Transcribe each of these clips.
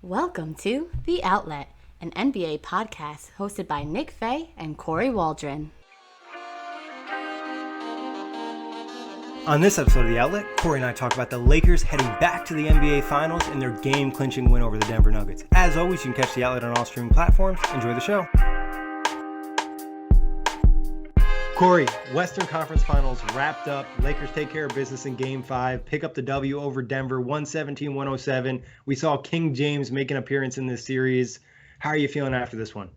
Welcome to The Outlet, an NBA podcast hosted by Nick Fay and Kory Waldron. On this episode of The Outlet, Kory and I talk about the Lakers heading back to the NBA Finals and their game-clinching win over the Denver Nuggets. As always, you can catch The Outlet on all streaming platforms. Enjoy the show. Kory, Western Conference Finals wrapped up. Lakers take care of business in Game 5, pick up the W over Denver, 117-107. We saw King James make an appearance in this series. How are you feeling after this one?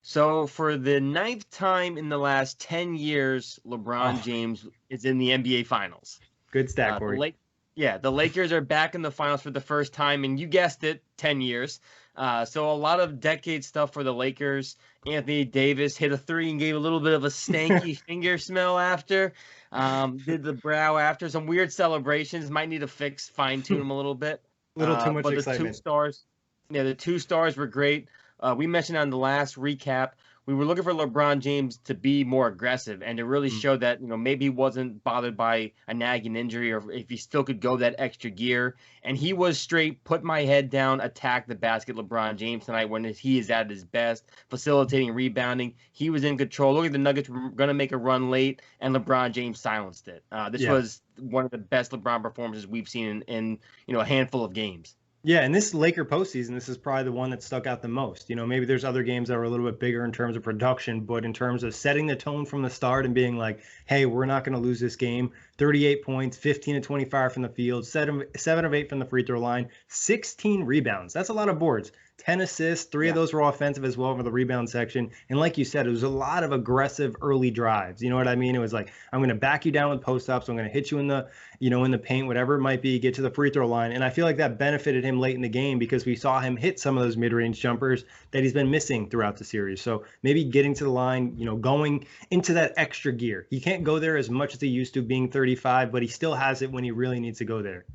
So for the ninth time in the last 10 years, LeBron James is in the NBA Finals. Good stat, Kory. The Lakers are back in the finals for the first time, and you guessed it, 10 years. So a lot of decade stuff for the Lakers. Anthony Davis hit a three and gave a little bit of a stanky finger smell after. Did the brow after. Some weird celebrations. Might need to fine-tune them a little bit. A little too much excitement. The two stars were great. We mentioned on the last recap, we were looking for LeBron James to be more aggressive and to really show that, maybe he wasn't bothered by a nagging injury or if he still could go that extra gear. And he was straight, put my head down, attack the basket LeBron James tonight when he is at his best, facilitating, rebounding. He was in control. Look at the Nuggets were going to make a run late, and LeBron James silenced it. This was one of the best LeBron performances we've seen in a handful of games. Yeah, and this Laker postseason, this is probably the one that stuck out the most. Maybe there's other games that were a little bit bigger in terms of production, but in terms of setting the tone from the start and being like, hey, we're not going to lose this game. 38 points, 15 to 25 from the field, 7 of 8 from the free throw line, 16 rebounds. That's a lot of boards. 10 assists, 3 of those were offensive as well for the rebound section. And like you said, it was a lot of aggressive early drives. You know what I mean? It was like, I'm going to back you down with post-ups. I'm going to hit you in the paint, whatever it might be, get to the free throw line. And I feel like that benefited him late in the game because we saw him hit some of those mid-range jumpers that he's been missing throughout the series. So maybe getting to the line, going into that extra gear. He can't go there as much as he used to being 35, but he still has it when he really needs to go there.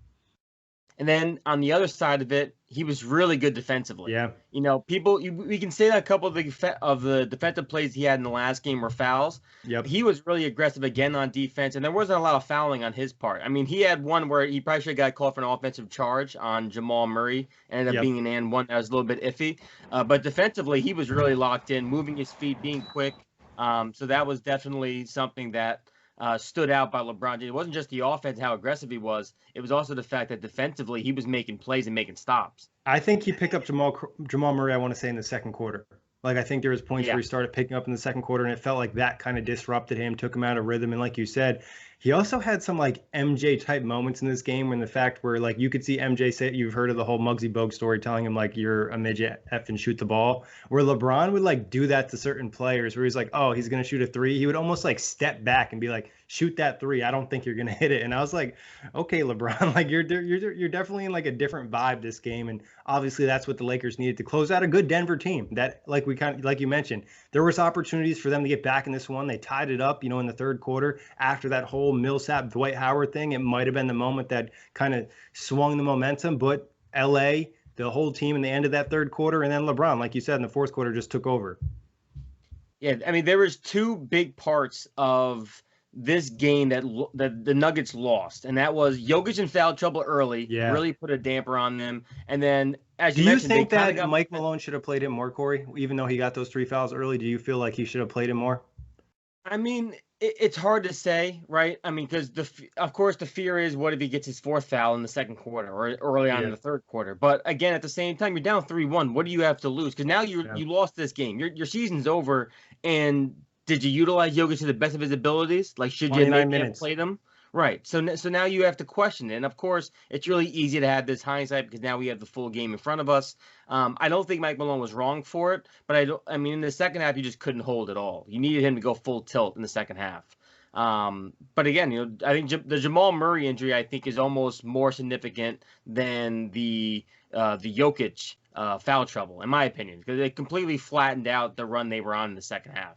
And then on the other side of it, he was really good defensively. Yeah. We can say that a couple of the defensive plays he had in the last game were fouls. Yep. He was really aggressive again on defense, and there wasn't a lot of fouling on his part. I mean, he had one where he probably should have got called for an offensive charge on Jamal Murray. Ended up being an and one that was a little bit iffy. But defensively, he was really locked in, moving his feet, being quick. So that was definitely something that stood out by LeBron James. It wasn't just the offense, how aggressive he was. It was also the fact that defensively he was making plays and making stops. I think he picked up Jamal Murray, I want to say, in the second quarter. Like, I think there was points where he started picking up in the second quarter, and it felt like that kind of disrupted him, took him out of rhythm. And like you said, he also had some like MJ-type moments in this game when the fact where like you could see MJ say, you've heard of the whole Muggsy Bogues story telling him like you're a midget F and shoot the ball, where LeBron would like do that to certain players where he's like, oh, he's going to shoot a three. He would almost like step back and be like, shoot that three. I don't think you're going to hit it. And I was like, okay, LeBron, like you're definitely in like a different vibe this game. And obviously that's what the Lakers needed to close out a good Denver team that like you mentioned, there was opportunities for them to get back in this one. They tied it up, in the third quarter after that whole Millsap Dwight Howard thing. It might have been the moment that kind of swung the momentum, but LA, the whole team in the end of that third quarter, and then LeBron, like you said, in the fourth quarter just took over. Yeah, I mean, there was two big parts of this game that the Nuggets lost, and that was Jokic in foul trouble early, really put a damper on them. And then, as you mentioned, do you think that Mike Malone should have played him more, Kory? Even though he got those 3 fouls early, do you feel like he should have played him more? I mean, it's hard to say, right? I mean, because of course the fear is what if he gets his fourth foul in the second quarter or early on in the third quarter. But again, at the same time, you're down 3-1. What do you have to lose? Because now you lost this game. Your season's over, and did you utilize Jokic to the best of his abilities? Like, should you have played him? Right. So now you have to question it. And, of course, it's really easy to have this hindsight because now we have the full game in front of us. I don't think Mike Malone was wrong for it, but I mean, in the second half, you just couldn't hold it all. You needed him to go full tilt in the second half. But again, I think the Jamal Murray injury, I think, is almost more significant than the Jokic foul trouble, in my opinion, because they completely flattened out the run they were on in the second half.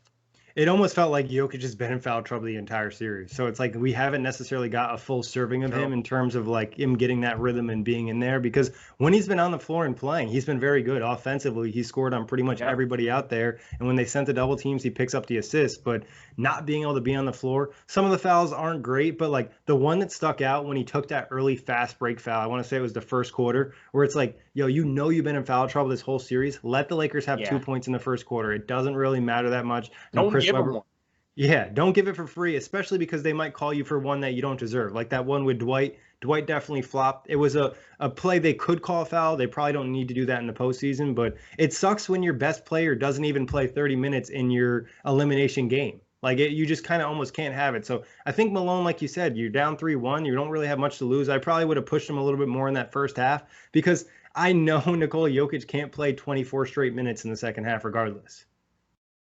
It almost felt like Jokic has been in foul trouble the entire series. So it's like we haven't necessarily got a full serving of him in terms of like him getting that rhythm and being in there, because when he's been on the floor and playing, he's been very good offensively. He scored on pretty much everybody out there. And when they sent the double teams, he picks up the assist. But not being able to be on the floor, some of the fouls aren't great, but like the one that stuck out when he took that early fast break foul, I want to say it was the first quarter, where it's like yo, you've been in foul trouble this whole series. Let the Lakers have 2 points in the first quarter. It doesn't really matter that much. Don't give them one. Yeah, don't give it for free, especially because they might call you for one that you don't deserve. Like that one with Dwight. Dwight definitely flopped. It was a play they could call a foul. They probably don't need to do that in the postseason, but it sucks when your best player doesn't even play 30 minutes in your elimination game. Like you just kind of almost can't have it. So I think Malone, like you said, you're down 3-1. You don't really have much to lose. I probably would have pushed him a little bit more in that first half because I know Nikola Jokic can't play 24 straight minutes in the second half regardless.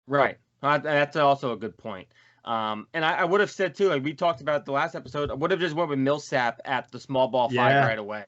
Right. That's also a good point. And I would have said too, like we talked about the last episode, I would have just went with Millsap at the small ball 5 right away.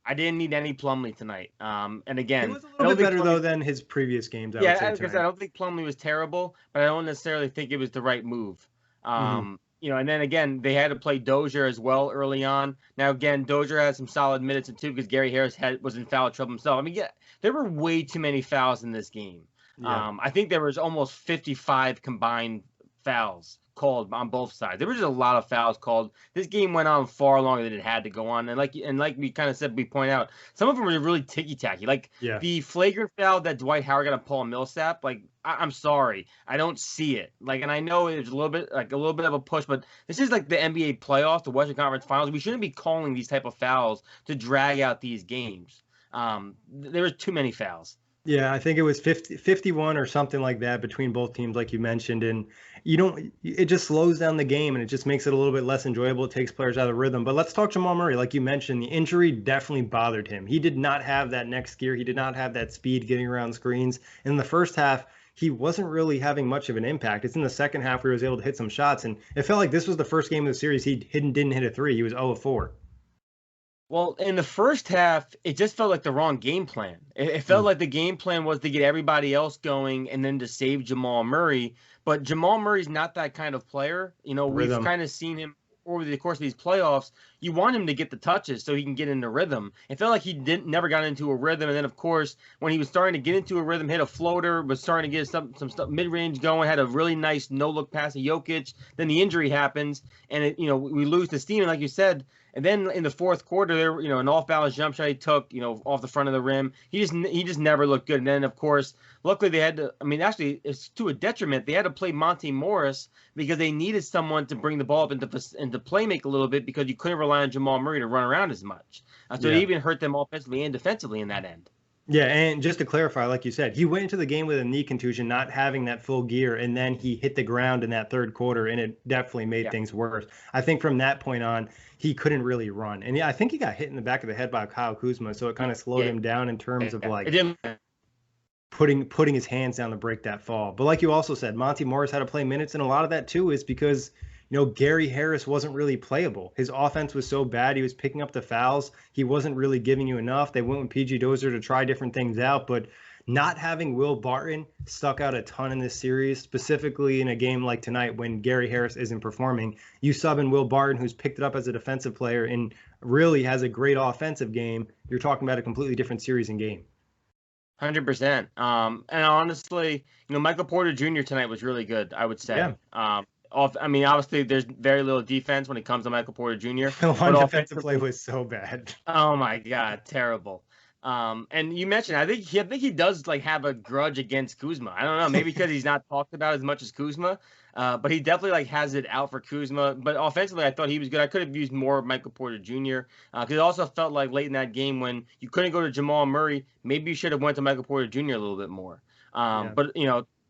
I didn't need any Plumlee tonight. And again, it was a little bit better though than his previous games. I would say because I don't think Plumlee was terrible, but I don't necessarily think it was the right move. You know, and then again, they had to play Dozier as well early on. Now again, Dozier had some solid minutes too because Gary Harris was in foul trouble himself. I mean, there were way too many fouls in this game. Yeah. I think there was almost 55 combined fouls called on both sides. There was just a lot of fouls called. This game went on far longer than it had to go on. And like we kind of said, we point out, some of them were really ticky-tacky. Like the flagrant foul that Dwight Howard got on Paul Millsap, like I'm sorry, I don't see it. Like, and I know it's a little bit of a push, but this is like the NBA playoffs, the Western Conference Finals. We shouldn't be calling these type of fouls to drag out these games. There was too many fouls. Yeah, I think it was 51 or something like that between both teams, like you mentioned. And it just slows down the game and it just makes it a little bit less enjoyable. It takes players out of rhythm. But let's talk Jamal Murray. Like you mentioned, the injury definitely bothered him. He did not have that next gear. He did not have that speed getting around screens. In the first half, he wasn't really having much of an impact. It's in the second half where he was able to hit some shots. And it felt like this was the first game of the series he didn't hit a three. He was 0 of 4. Well, in the first half, it just felt like the wrong game plan. It felt like the game plan was to get everybody else going and then to save Jamal Murray. But Jamal Murray's not that kind of player. You know, we've kind of seen him over the course of these playoffs. You want him to get the touches so he can get into rhythm. It felt like he never got into a rhythm. And then, of course, when he was starting to get into a rhythm, hit a floater, was starting to get some stuff mid-range going, had a really nice no-look pass to Jokic. Then the injury happens, and we lose the steam. And like you said, and then in the fourth quarter, there, an off-balance jump shot he took, off the front of the rim. He just never looked good. And then, of course, luckily they had to. I mean, actually, it's to a detriment. They had to play Monte Morris because they needed someone to bring the ball up and to play make a little bit because you couldn't rely on Jamal Murray to run around as much. So it even hurt them offensively and defensively in that end. Yeah, and just to clarify, like you said, he went into the game with a knee contusion, not having that full gear, and then he hit the ground in that third quarter, and it definitely made things worse. I think from that point on, he couldn't really run. And I think he got hit in the back of the head by Kyle Kuzma, so it kind of slowed him down in terms of like putting his hands down to break that fall. But like you also said, Monte Morris had to play minutes, and a lot of that too is because Gary Harris wasn't really playable. His offense was so bad. He was picking up the fouls. He wasn't really giving you enough. They went with PG Dozier to try different things out, but not having Will Barton stuck out a ton in this series, specifically in a game like tonight when Gary Harris isn't performing. You sub in Will Barton, who's picked it up as a defensive player and really has a great offensive game. You're talking about a completely different series and game. 100%. And honestly, Michael Porter Jr. tonight was really good, I would say. Yeah. I mean, obviously, there's very little defense when it comes to Michael Porter Jr. The one defensive play was so bad. Oh my God, terrible. And you mentioned, I think he does like have a grudge against Kuzma. I don't know, maybe because he's not talked about as much as Kuzma, but he definitely like has it out for Kuzma. But offensively, I thought he was good. I could have used more of Michael Porter Jr. Because it also felt like late in that game when you couldn't go to Jamal Murray, maybe you should have went to Michael Porter Jr. a little bit more. But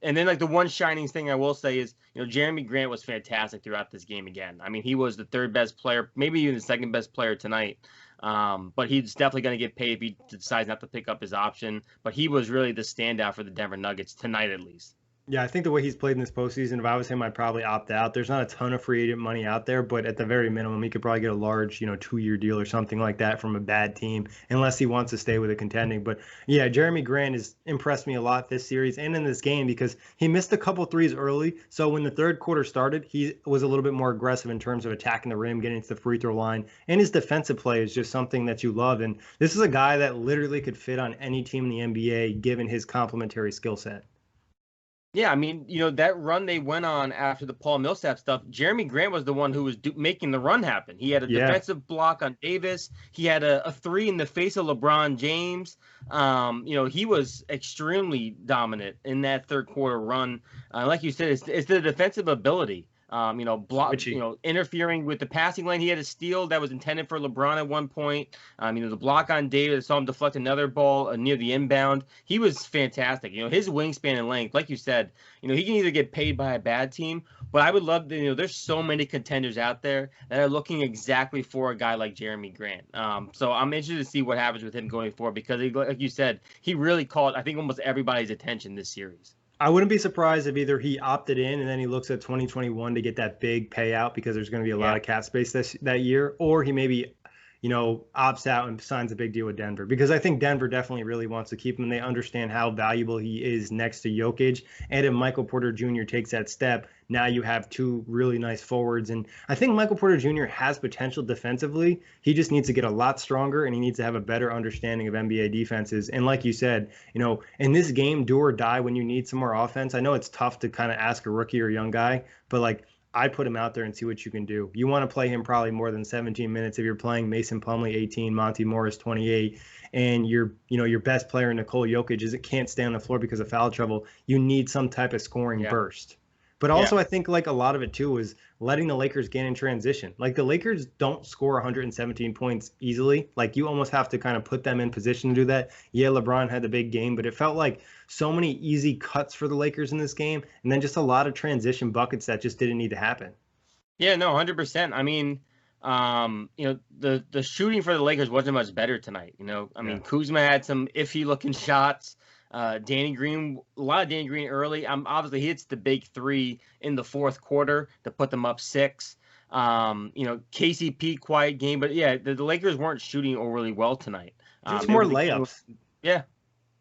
and then like the one shining thing I will say is, Jeremy Grant was fantastic throughout this game again. I mean, he was the third best player, maybe even the second best player tonight. But he's definitely going to get paid if he decides not to pick up his option. But he was really the standout for the Denver Nuggets tonight, at least. Yeah, I think the way he's played in this postseason, if I was him, I'd probably opt out. There's not a ton of free agent money out there, but at the very minimum, he could probably get a large, 2-year deal or something like that from a bad team, unless he wants to stay with a contending. But yeah, Jeremy Grant has impressed me a lot this series and in this game because he missed a couple threes early. So when the third quarter started, he was a little bit more aggressive in terms of attacking the rim, getting to the free throw line, and his defensive play is just something that you love. And this is a guy that literally could fit on any team in the NBA given his complementary skill set. Yeah, I mean, that run they went on after the Paul Millsap stuff, Jeremy Grant was the one who was making the run happen. He had a Yeah. defensive block on Davis. He had a three in the face of LeBron James. He was extremely dominant in that third quarter run. Like you said, it's the defensive ability. Interfering with the passing lane. He had a steal that was intended for LeBron at one point. The block on Davis, saw him deflect another ball near the inbound. He was fantastic. His wingspan and length, like you said, he can either get paid by a bad team, but I would love to, there's so many contenders out there that are looking exactly for a guy like Jeremy Grant. So I'm interested to see what happens with him going forward because, like you said, he really caught, I think, almost everybody's attention this series. I wouldn't be surprised if either he opted in and then he looks at 2021 to get that big payout because there's going to be a lot of cap space that year, or he maybe, opts out and signs a big deal with Denver because I think Denver definitely really wants to keep him. They understand how valuable he is next to Jokic. And if Michael Porter Jr. takes that step, now you have two really nice forwards. And I think Michael Porter Jr. has potential defensively. He just needs to get a lot stronger and he needs to have a better understanding of NBA defenses. And like you said, in this game, do or die when you need some more offense. I know it's tough to kind of ask a rookie or a young guy, but I'd put him out there and see what you can do. You want to play him probably more than 17 minutes if you're playing Mason Plumlee 18, Monty Morris 28, and your best player Nikola Jokic can't stay on the floor because of foul trouble. You need some type of scoring burst. But also, I think a lot of it too is letting the Lakers get in transition. The Lakers don't score 117 points easily. You almost have to kind of put them in position to do that. Yeah, LeBron had the big game, but it felt like so many easy cuts for the Lakers in this game, and then just a lot of transition buckets that just didn't need to happen. Yeah, no, 100%. I mean, the shooting for the Lakers wasn't much better tonight. Kuzma had some iffy looking shots. Danny Green, a lot of Danny Green early. Obviously, he hits the big three in the fourth quarter to put them up 6. KCP, quiet game. But, yeah, the Lakers weren't shooting overly well tonight. Just more layups. Yeah,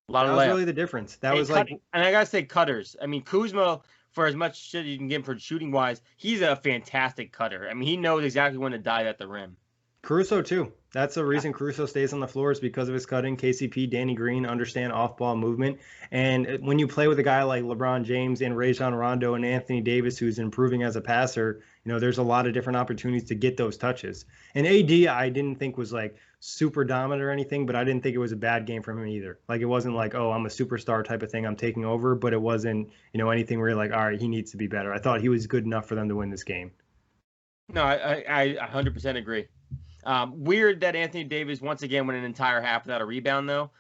a lot of layups. That was really the difference. That was and I got to say cutters. I mean, Kuzma, for as much shit you can give him for shooting-wise, he's a fantastic cutter. I mean, he knows exactly when to dive at the rim. Caruso, too. That's the reason Caruso stays on the floor is because of his cutting. KCP, Danny Green understand off-ball movement. And when you play with a guy like LeBron James and Rajon Rondo and Anthony Davis, who's improving as a passer, there's a lot of different opportunities to get those touches. And AD, I didn't think was super dominant or anything, but I didn't think it was a bad game from him either. It wasn't oh, I'm a superstar type of thing, I'm taking over, but it wasn't, anything where you're all right, he needs to be better. I thought he was good enough for them to win this game. No, I 100% agree. Weird that Anthony Davis once again went an entire half without a rebound, though.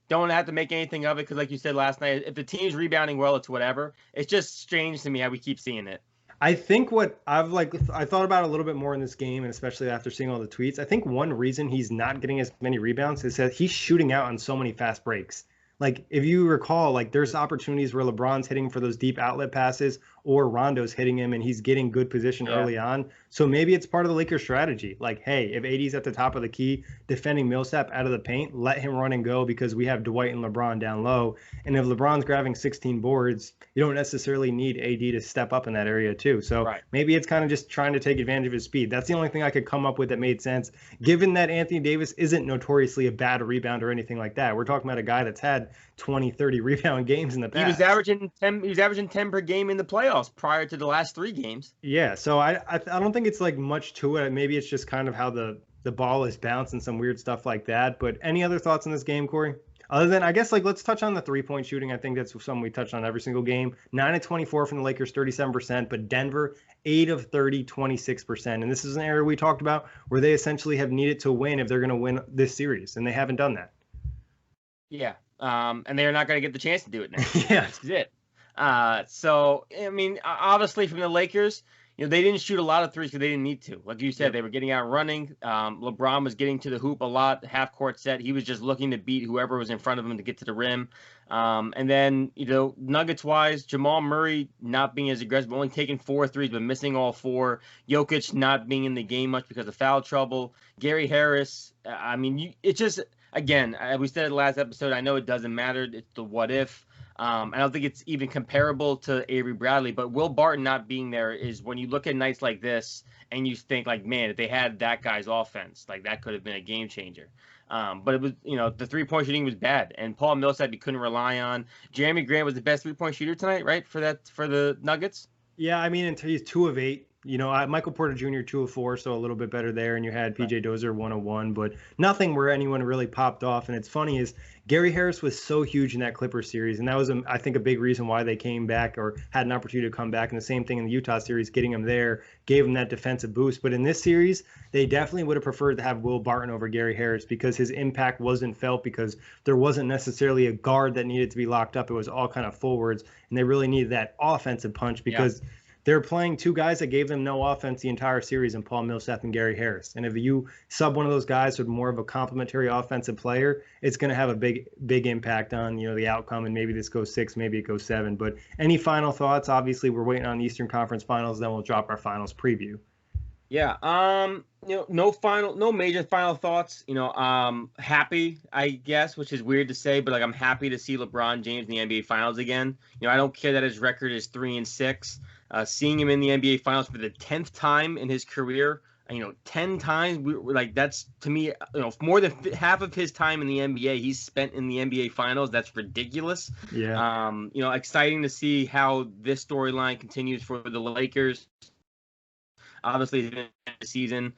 Don't have to make anything of it because, like you said last night, if the team's rebounding well, it's whatever. It's just strange to me how we keep seeing it. I think what I thought about a little bit more in this game, and especially after seeing all the tweets, I think one reason he's not getting as many rebounds is that he's shooting out on so many fast breaks. If you recall, there's opportunities where LeBron's hitting for those deep outlet passes or Rondo's hitting him and he's getting good position early on. So maybe it's part of the Lakers strategy. Hey, if AD's at the top of the key defending Millsap out of the paint, let him run and go because we have Dwight and LeBron down low. And if LeBron's grabbing 16 boards, you don't necessarily need AD to step up in that area too. So maybe it's kind of just trying to take advantage of his speed. That's the only thing I could come up with that made sense, given that Anthony Davis isn't notoriously a bad rebounder or anything like that. We're talking about a guy that's had 20, 30 rebound games in the past. He was averaging 10 per game in the playoffs prior to the last 3 games. Yeah, so I don't think it's much to it. Maybe it's just kind of how the ball is bounced and some weird stuff like that. But any other thoughts on this game, Kory? Other than, I guess, let's touch on the 3-point shooting. I think that's something we touched on every single game. 9 of 24 from the Lakers, 37%, but Denver, 8 of 30, 26%. And this is an area we talked about where they essentially have needed to win if they're going to win this series, and they haven't done that. Yeah, and they're not going to get the chance to do it now. Yeah. That's it. So, I mean, obviously from the Lakers, they didn't shoot a lot of threes because they didn't need to. Like you said, they were getting out running. LeBron was getting to the hoop a lot, half court set. He was just looking to beat whoever was in front of him to get to the rim. And then, Nuggets wise, Jamal Murray not being as aggressive, only taking 4 threes, but missing all 4. Jokic not being in the game much because of foul trouble. Gary Harris, it's just, again, we said it last episode, I know it doesn't matter. It's the what if. I don't think it's even comparable to Avery Bradley, but Will Barton not being there is when you look at nights like this and you think man, if they had that guy's offense, that could have been a game changer. But it was, the 3-point shooting was bad, and Paul Millsap you couldn't rely on. Jeremy Grant was the best 3-point shooter tonight, right? For the Nuggets. Yeah, I mean, until he's 2 of 8. Michael Porter Jr. 2 of 4, so a little bit better there. And you had PJ Dozier 1 of 1, but nothing where anyone really popped off. And it's funny is Gary Harris was so huge in that Clippers series, and that was, I think, a big reason why they came back or had an opportunity to come back. And the same thing in the Utah series, getting him there gave him that defensive boost. But in this series, they definitely would have preferred to have Will Barton over Gary Harris because his impact wasn't felt because there wasn't necessarily a guard that needed to be locked up. It was all kind of forwards, and they really needed that offensive punch because they're playing 2 guys that gave them no offense the entire series in Paul Millsap and Gary Harris. And if you sub one of those guys with more of a complementary offensive player, it's going to have a big impact on, the outcome. And maybe this goes 6, maybe it goes 7. But any final thoughts? Obviously, we're waiting on the Eastern Conference Finals. Then we'll drop our finals preview. Yeah. No major final thoughts. Happy, I guess, which is weird to say, but I'm happy to see LeBron James in the NBA Finals again. I don't care that his record is 3-6. Seeing him in the NBA Finals for the 10th time in his career, 10 times, that's to me, more than half of his time in the NBA he's spent in the NBA Finals. That's ridiculous. Yeah. Exciting to see how this storyline continues for the Lakers. Obviously, the season,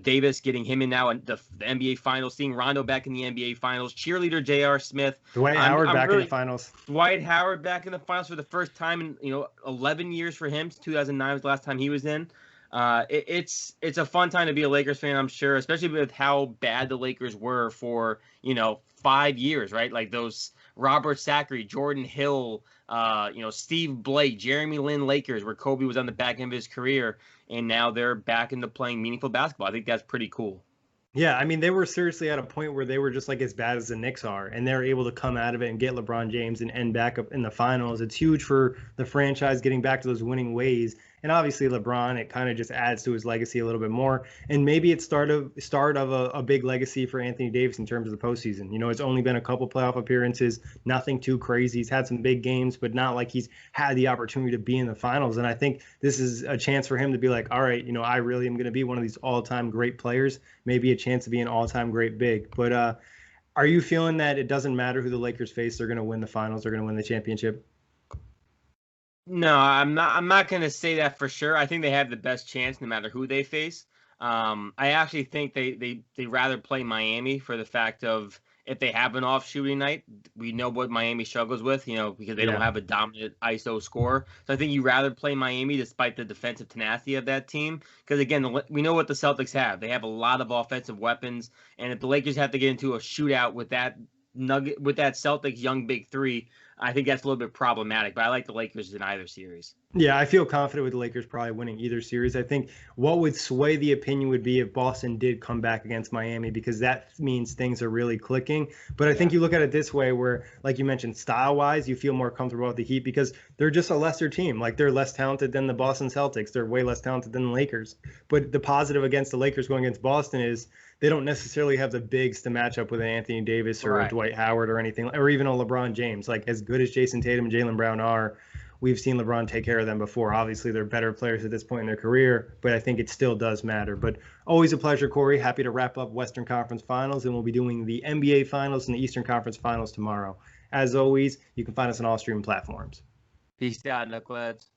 Davis getting him in now in the NBA Finals, seeing Rondo back in the NBA Finals, cheerleader J.R. Smith, Dwight Howard back in the finals. Dwight Howard back in the finals for the first time in 11 years for him. 2009 was the last time he was in. It's a fun time to be a Lakers fan, I'm sure, especially with how bad the Lakers were for 5 years, right? Like those Robert Sacre, Jordan Hill, Steve Blake, Jeremy Lin Lakers, where Kobe was on the back end of his career, and now they're back into playing meaningful basketball. I think that's pretty cool. Yeah, I mean, they were seriously at a point where they were just like as bad as the Knicks are, and they're able to come out of it and get LeBron James and end back up in the finals. It's huge for the franchise getting back to those winning ways. And obviously LeBron, it kind of just adds to his legacy a little bit more. And maybe it's start of a big legacy for Anthony Davis in terms of the postseason. It's only been a couple playoff appearances, nothing too crazy. He's had some big games, but not like he's had the opportunity to be in the finals. And I think this is a chance for him to be like, all right, I really am going to be one of these all-time great players, maybe a chance to be an all-time great big. But are you feeling that it doesn't matter who the Lakers face, they're going to win the finals, they're going to win the championship? No, I'm not going to say that for sure. I think they have the best chance no matter who they face. I actually think they rather play Miami for the fact of if they have an off shooting night, we know what Miami struggles with, because they don't have a dominant ISO scorer. So I think you rather play Miami despite the defensive tenacity of that team. Because again, we know what the Celtics have. They have a lot of offensive weapons. And if the Lakers have to get into a shootout with that Celtics young big three, I think that's a little bit problematic, but I like the Lakers in either series. Yeah, I feel confident with the Lakers probably winning either series. I think what would sway the opinion would be if Boston did come back against Miami, because that means things are really clicking. But I think you look at it this way where, like you mentioned, style-wise, you feel more comfortable with the Heat because they're just a lesser team. Like, they're less talented than the Boston Celtics. They're way less talented than the Lakers. But the positive against the Lakers going against Boston is they don't necessarily have the bigs to match up with an Anthony Davis or a Dwight Howard or anything, or even a LeBron James. Like, as good as Jason Tatum and Jaylen Brown are, we've seen LeBron take care of them before. Obviously, they're better players at this point in their career, but I think it still does matter. But always a pleasure, Kory. Happy to wrap up Western Conference Finals, and we'll be doing the NBA Finals and the Eastern Conference Finals tomorrow. As always, you can find us on all streaming platforms. Peace out, Knuckleheads.